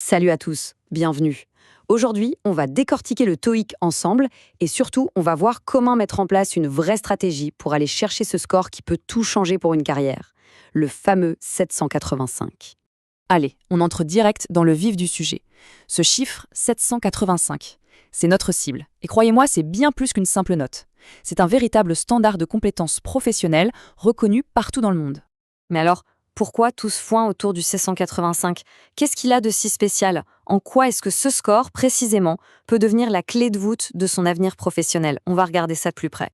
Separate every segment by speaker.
Speaker 1: Salut à tous, bienvenue. Aujourd'hui, on va décortiquer le TOEIC ensemble et surtout, on va voir comment mettre en place une vraie stratégie pour aller chercher ce score qui peut tout changer pour une carrière, le fameux 785.
Speaker 2: Allez, on entre direct dans le vif du sujet. Ce chiffre, 785, c'est notre cible. Et croyez-moi, c'est bien plus qu'une simple note. C'est un véritable standard de compétences professionnelles reconnu partout dans le monde.
Speaker 1: Mais alors, pourquoi tout ce foin autour du 785 ? Qu'est-ce qu'il a de si spécial ? En quoi est-ce que ce score, précisément, peut devenir la clé de voûte de son avenir professionnel ? On va regarder ça de plus près.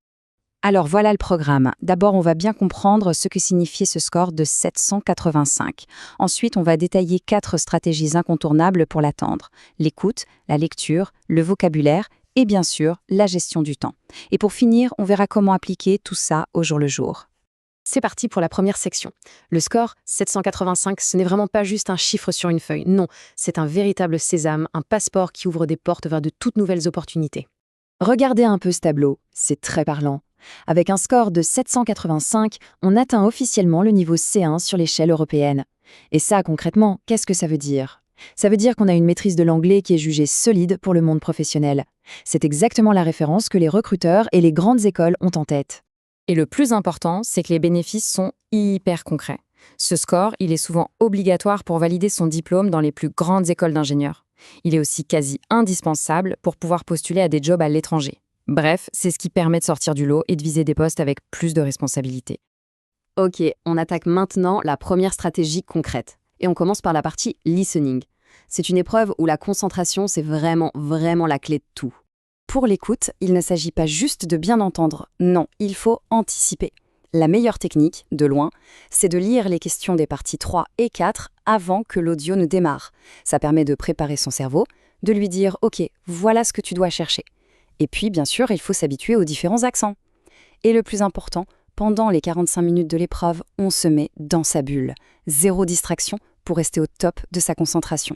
Speaker 2: Alors voilà le programme. D'abord, on va bien comprendre ce que signifiait ce score de 785. Ensuite, on va détailler 4 stratégies incontournables pour l'atteindre. L'écoute, la lecture, le vocabulaire et bien sûr, la gestion du temps. Et pour finir, on verra comment appliquer tout ça au jour le jour.
Speaker 1: C'est parti pour la première section. Le score 785, ce n'est vraiment pas juste un chiffre sur une feuille. Non, c'est un véritable sésame, un passeport qui ouvre des portes vers de toutes nouvelles opportunités.
Speaker 2: Regardez un peu ce tableau, c'est très parlant. Avec un score de 785, on atteint officiellement le niveau C1 sur l'échelle européenne. Et ça, concrètement, qu'est-ce que ça veut dire ? Ça veut dire qu'on a une maîtrise de l'anglais qui est jugée solide pour le monde professionnel. C'est exactement la référence que les recruteurs et les grandes écoles ont en tête.
Speaker 3: Et le plus important, c'est que les bénéfices sont hyper concrets. Ce score, il est souvent obligatoire pour valider son diplôme dans les plus grandes écoles d'ingénieurs. Il est aussi quasi indispensable pour pouvoir postuler à des jobs à l'étranger. Bref, c'est ce qui permet de sortir du lot et de viser des postes avec plus de responsabilités.
Speaker 1: Ok, on attaque maintenant la première stratégie concrète. Et on commence par la partie listening. C'est une épreuve où la concentration, c'est vraiment la clé de tout. Pour l'écoute, il ne s'agit pas juste de bien entendre, non, il faut anticiper. La meilleure technique, de loin, c'est de lire les questions des parties 3 et 4 avant que l'audio ne démarre. Ça permet de préparer son cerveau, de lui dire « Ok, voilà ce que tu dois chercher ». Et puis, bien sûr, il faut s'habituer aux différents accents. Et le plus important, pendant les 45 minutes de l'épreuve, on se met dans sa bulle. Zéro distraction pour rester au top de sa concentration.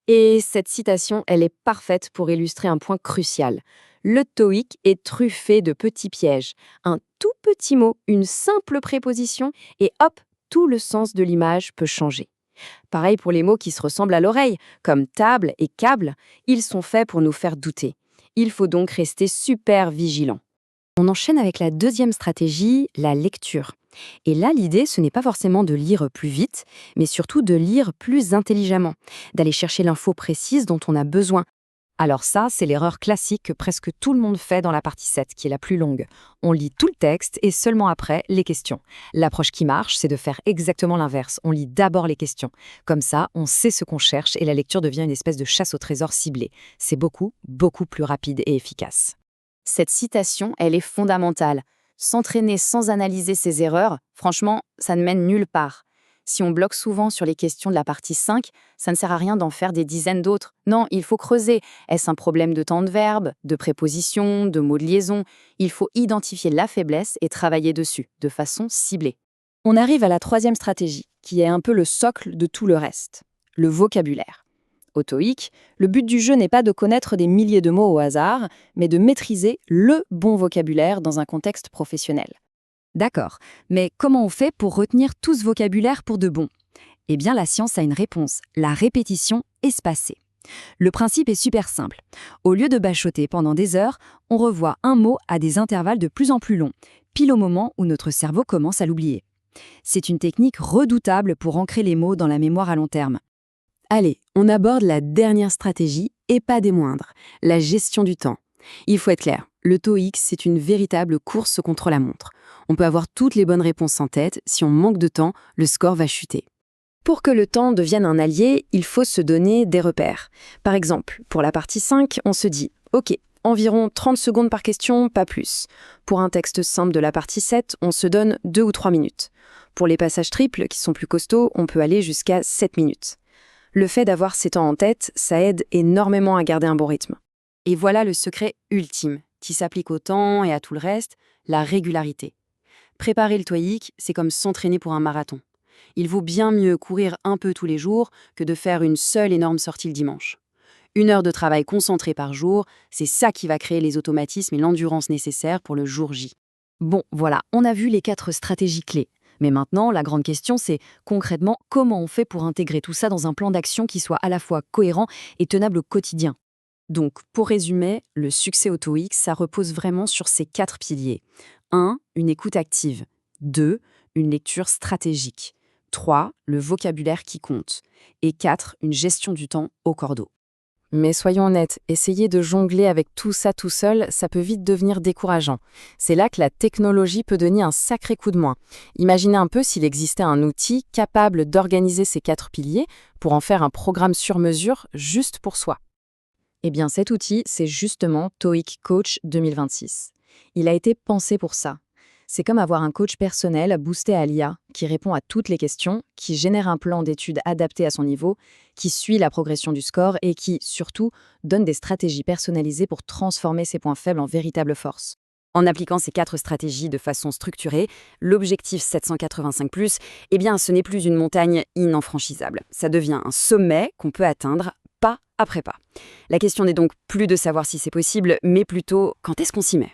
Speaker 1: Et cette citation, elle est parfaite pour illustrer un point crucial. Le TOEIC est truffé de petits pièges. Un tout petit mot, une simple préposition, et hop, tout le sens de l'image peut changer. Pareil pour les mots qui se ressemblent à l'oreille, comme table et câble, ils sont faits pour nous faire douter. Il faut donc rester super vigilant. On enchaîne avec la deuxième stratégie, la lecture. Et là, l'idée, ce n'est pas forcément de lire plus vite, mais surtout de lire plus intelligemment, d'aller chercher l'info précise dont on a besoin. Alors ça, c'est l'erreur classique que presque tout le monde fait dans la partie 7, qui est la plus longue. On lit tout le texte et seulement après, les questions. L'approche qui marche, c'est de faire exactement l'inverse. On lit d'abord les questions. Comme ça, on sait ce qu'on cherche et la lecture devient une espèce de chasse au trésor ciblée. C'est beaucoup plus rapide et efficace. Cette citation, elle est fondamentale. S'entraîner sans analyser ses erreurs, franchement, ça ne mène nulle part. Si on bloque souvent sur les questions de la partie 5, ça ne sert à rien d'en faire des dizaines d'autres. Non, il faut creuser. Est-ce un problème de temps de verbe, de préposition, de mots de liaison ? Il faut identifier la faiblesse et travailler dessus, de façon ciblée.
Speaker 2: On arrive à la troisième stratégie, qui est un peu le socle de tout le reste, le vocabulaire. Au TOEIC, le but du jeu n'est pas de connaître des milliers de mots au hasard, mais de maîtriser le bon vocabulaire dans un contexte professionnel. D'accord, mais comment on fait pour retenir tout ce vocabulaire pour de bon ? Eh bien, la science a une réponse, la répétition espacée. Le principe est super simple. Au lieu de bachoter pendant des heures, on revoit un mot à des intervalles de plus en plus longs, pile au moment où notre cerveau commence à l'oublier. C'est une technique redoutable pour ancrer les mots dans la mémoire à long terme. Allez, on aborde la dernière stratégie, et pas des moindres, la gestion du temps. Il faut être clair, le TOEIC, c'est une véritable course contre la montre. On peut avoir toutes les bonnes réponses en tête, si on manque de temps, le score va chuter. Pour que le temps devienne un allié, il faut se donner des repères. Par exemple, pour la partie 5, on se dit « Ok, environ 30 secondes par question, pas plus ». Pour un texte simple de la partie 7, on se donne 2 ou 3 minutes. Pour les passages triples, qui sont plus costauds, on peut aller jusqu'à 7 minutes. Le fait d'avoir ces temps en tête, ça aide énormément à garder un bon rythme. Et voilà le secret ultime, qui s'applique au temps et à tout le reste, la régularité. Préparer le TOEIC, c'est comme s'entraîner pour un marathon. Il vaut bien mieux courir un peu tous les jours que de faire une seule énorme sortie le dimanche. 1 heure de travail concentré par jour, c'est ça qui va créer les automatismes et l'endurance nécessaires pour le jour J. Bon, voilà, on a vu les 4 stratégies clés.
Speaker 1: Mais maintenant, la grande question, c'est concrètement comment on fait pour intégrer tout ça dans un plan d'action qui soit à la fois cohérent et tenable au quotidien. Donc, pour résumer, le succès au TOEIC, ça repose vraiment sur ces 4 piliers. 1. Une écoute active. 2. Une lecture stratégique. 3. Le vocabulaire qui compte. Et 4. Une gestion du temps au cordeau.
Speaker 3: Mais soyons honnêtes, essayer de jongler avec tout ça tout seul, ça peut vite devenir décourageant. C'est là que la technologie peut donner un sacré coup de main. Imaginez un peu s'il existait un outil capable d'organiser ces 4 piliers pour en faire un programme sur mesure juste pour soi. Eh bien, cet outil, c'est justement TOEIC Coach 2026. Il a été pensé pour ça. C'est comme avoir un coach personnel boosté à l'IA qui répond à toutes les questions, qui génère un plan d'études adapté à son niveau, qui suit la progression du score et qui, surtout, donne des stratégies personnalisées pour transformer ses points faibles en véritables forces.
Speaker 1: En appliquant ces 4 stratégies de façon structurée, l'objectif 785+, eh bien, ce n'est plus une montagne infranchissable. Ça devient un sommet qu'on peut atteindre pas après pas. La question n'est donc plus de savoir si c'est possible, mais plutôt quand est-ce qu'on s'y met.